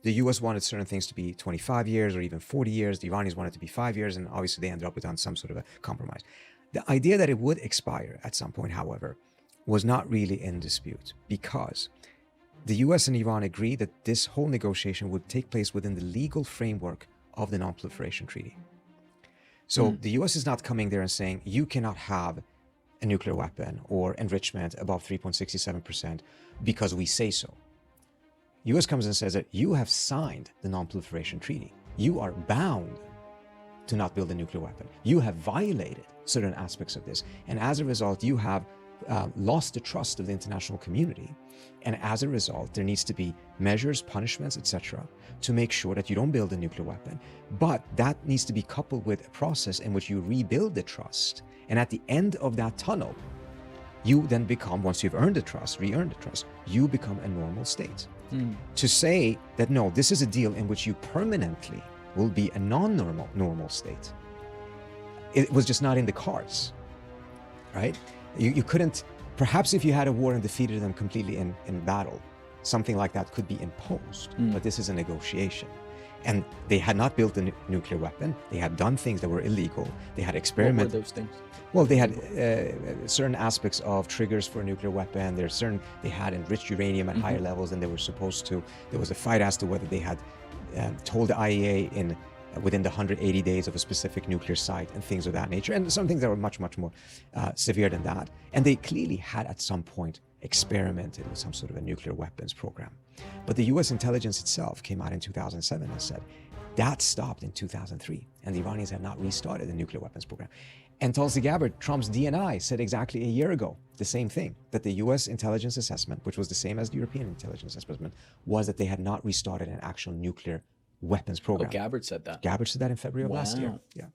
The US wanted certain things to be 25 years or even 40 years. The Iranians wanted it to be 5 years, and obviously they ended up with on some sort of a compromise. The idea that it would expire at some point, however, was not really in dispute because the US and Iran agreed that this whole negotiation would take place within the legal framework of the Non-Proliferation Treaty. So the US is not coming there and saying, you cannot have a nuclear weapon or enrichment above 3.67% because we say so. US comes and says that you have signed the Non-Proliferation Treaty. You are bound to not build a nuclear weapon. You have violated certain aspects of this. And as a result, you have lost the trust of the international community. And as a result, there needs to be measures, punishments, etc., to make sure that you don't build a nuclear weapon. But that needs to be coupled with a process in which you rebuild the trust. And at the end of that tunnel, you then become, once you've earned the trust, re-earned the trust, you become a normal state. To say that, no, this is a deal in which you permanently will be a non-normal state, it was just not in the cards, right? You couldn't, perhaps if you had a war and defeated them completely in battle, something like that could be imposed, but this is a negotiation. And they had not built a nuclear weapon. They had done things that were illegal. They had experimented. What were those things? Well, they had certain aspects of triggers for a nuclear weapon. They had enriched uranium at higher levels than they were supposed to. There was a fight as to whether they had told the IAEA within the 180 days of a specific nuclear site and things of that nature. And some things that were much, much more severe than that. And they clearly had at some point experimented with some sort of a nuclear weapons program. But the US intelligence itself came out in 2007 and said that stopped in 2003, and the Iranians had not restarted the nuclear weapons program. And Tulsi Gabbard, Trump's DNI, said exactly a year ago the same thing, that the US intelligence assessment, which was the same as the European intelligence assessment, was that they had not restarted an actual nuclear weapons program. Oh, Gabbard said that. Gabbard said that in February of last year. Yeah.